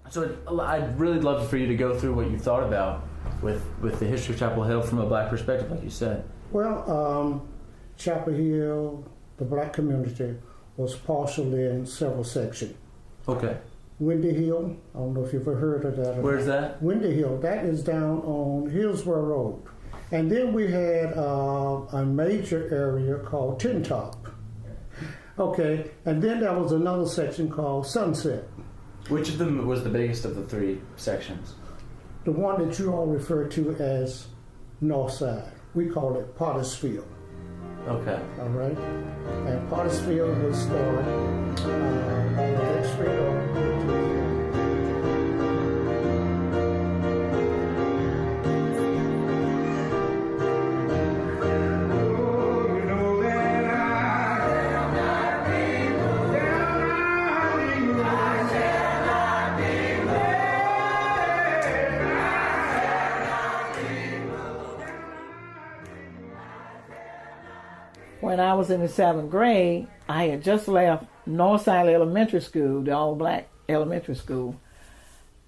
So I'd really love for you to go through what you thought about with the history of Chapel Hill from a black perspective, like you said. Well, Chapel Hill, the black community, was parceled in several sections. Okay. Windy Hill, I don't know if you've ever heard of that. Where's that? Windy Hill, that is down on Hillsborough Road. And then we had a major area called Tin Top. Okay, and then there was another section called Sunset. Which of them was the biggest of the three sections? The one that you all refer to as North Side. We call it Pottersfield. Okay. All right? And Pottersfield was started next street on. When I was in the 7th grade, I had just left Northside Elementary School, the all-black elementary school.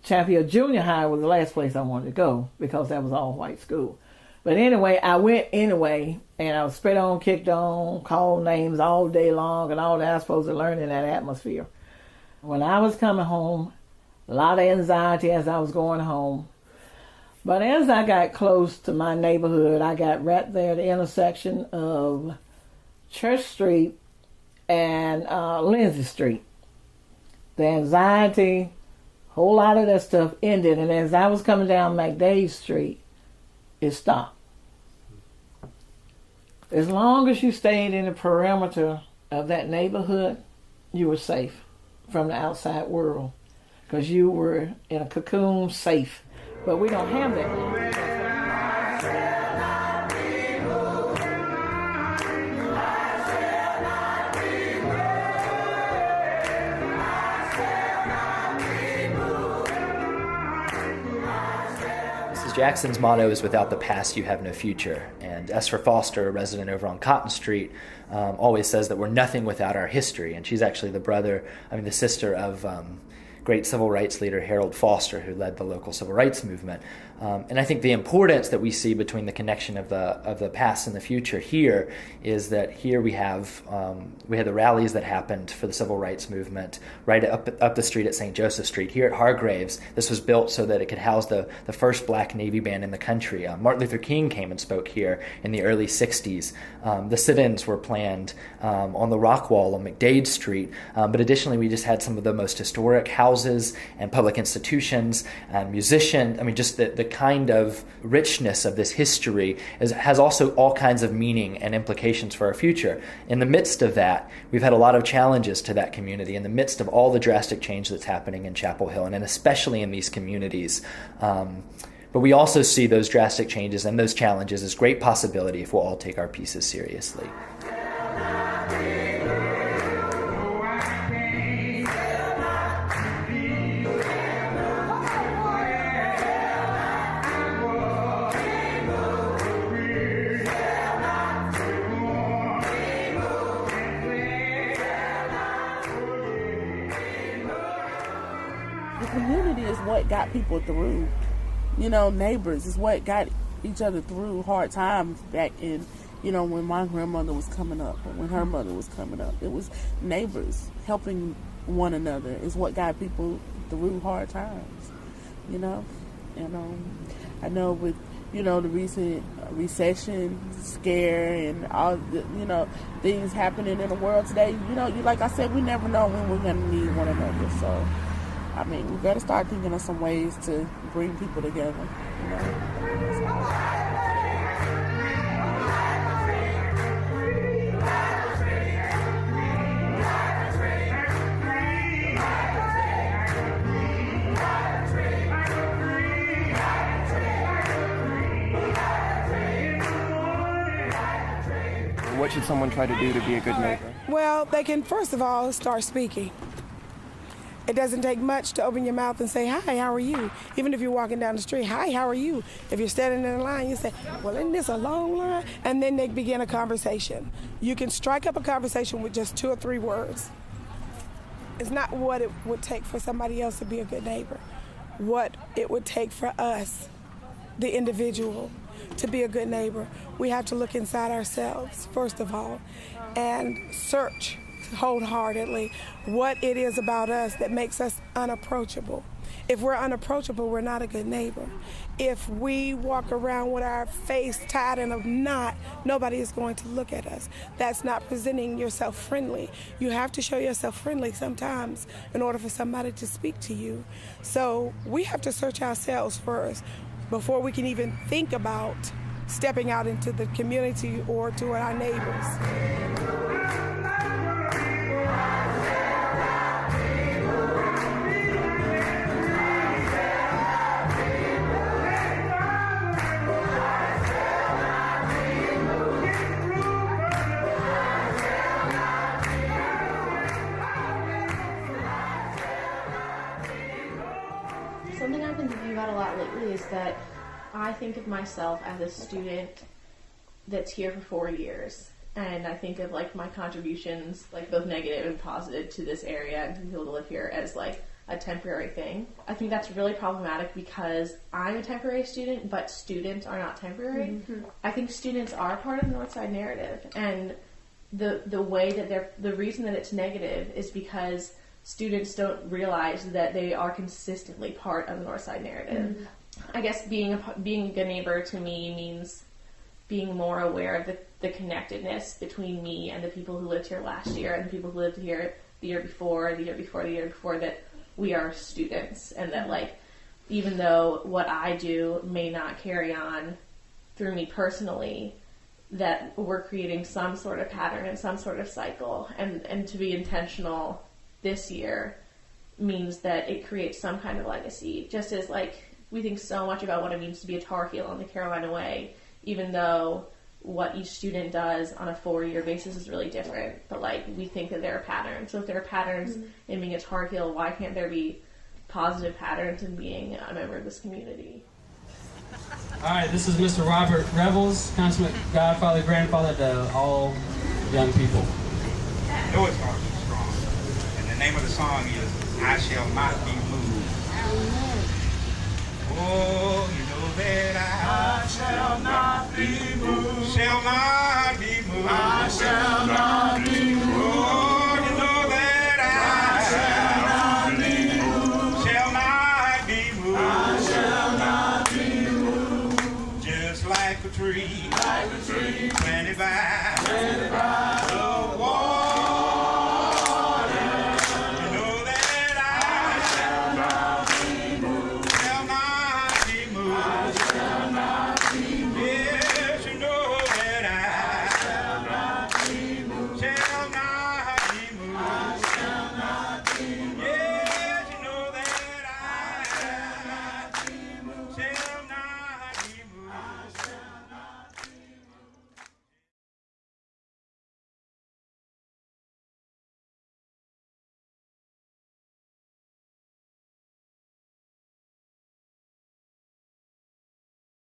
Chapel Hill Junior High was the last place I wanted to go because that was all-white school. But anyway, I went anyway, and I was spit on, kicked on, called names all day long, and all that I was supposed to learn in that atmosphere. When I was coming home, a lot of anxiety as I was going home. But as I got close to my neighborhood, I got right there at the intersection of Church Street and Lindsay Street. The anxiety, a whole lot of that stuff ended, and as I was coming down McDade Street, it stopped. As long as you stayed in the perimeter of that neighborhood, you were safe from the outside world because you were in a cocoon safe. But we don't have that now. Jackson's motto is "Without the past, you have no future." And Esther Foster, a resident over on Cotton Street, always says that we're nothing without our history. And she's actually the sister of great civil rights leader Harold Foster, who led the local civil rights movement. And I think the importance that we see between the connection of the past and the future here is that here we had the rallies that happened for the civil rights movement right up the street at St. Joseph Street. Here at Hargraves, this was built so that it could house the first black Navy band in the country. Martin Luther King came and spoke here in the early 60s. The sit-ins were planned on the rock wall on McDade Street. But additionally, we just had some of the most historic houses and public institutions and musicians. I mean, just the kind of richness of this history has also all kinds of meaning and implications for our future. In the midst of that, we've had a lot of challenges to that community in the midst of all the drastic change that's happening in Chapel Hill and especially in these communities. But we also see those drastic changes and those challenges as great possibility if we'll all take our pieces seriously. Community is what got people through. Neighbors is what got each other through hard times back in, when my grandmother was coming up, or when her mother was coming up. It was neighbors helping one another is what got people through hard times, And I know with, the recent recession scare and all, things happening in the world today, like I said, we never know when we're going to need one another. So, we better start thinking of some ways to bring people together, What should someone try to do to be a good neighbor? Well, they can, first of all, start speaking. It doesn't take much to open your mouth and say, "Hi, how are you?" Even if you're walking down the street, "Hi, how are you?" If you're standing in a line, you say, "Well, isn't this a long line?" And then they begin a conversation. You can strike up a conversation with just 2 or 3 words. It's not what it would take for somebody else to be a good neighbor. What it would take for us, the individual, to be a good neighbor. We have to look inside ourselves, first of all, and search wholeheartedly what it is about us that makes us unapproachable. If we're unapproachable, we're not a good neighbor. If we walk around with our face tied in a knot, nobody is going to look at us. That's not presenting yourself friendly. You have to show yourself friendly sometimes in order for somebody to speak to you. So we have to search ourselves first before we can even think about stepping out into the community or to our neighbors. Something I've been thinking about a lot lately is that I think of myself as a student that's here for 4 years, and I think of like my contributions, like both negative and positive, to this area and to people to live here as like a temporary thing. I think that's really problematic because I'm a temporary student, but students are not temporary. Mm-hmm. I think students are part of the Northside narrative, and the way that the reason that it's negative is because students don't realize that they are consistently part of the Northside narrative. Mm-hmm. I guess being a good neighbor to me means being more aware of the connectedness between me and the people who lived here last year and the people who lived here the year before, the year before, the year before, that we are students, and that like even though what I do may not carry on through me personally, that we're creating some sort of pattern and some sort of cycle, and to be intentional this year means that it creates some kind of legacy, just as like we think so much about what it means to be a Tar Heel on the Carolina Way, even though what each student does on a 4-year basis is really different. But like we think that there are patterns. So if there are patterns in being a Tar Heel, why can't there be positive patterns in being a member of this community? All right, this is Mr. Robert Revels, consummate godfather, grandfather to all young people. I know it's going to be strong. And the name of the song is I Shall Not Be Moved. Oh, you know that I shall not be moved. Shall not be moved. I shall not be moved. Oh, you know that I shall not be moved. Shall not be moved. I shall not be moved. Just like a tree, planted by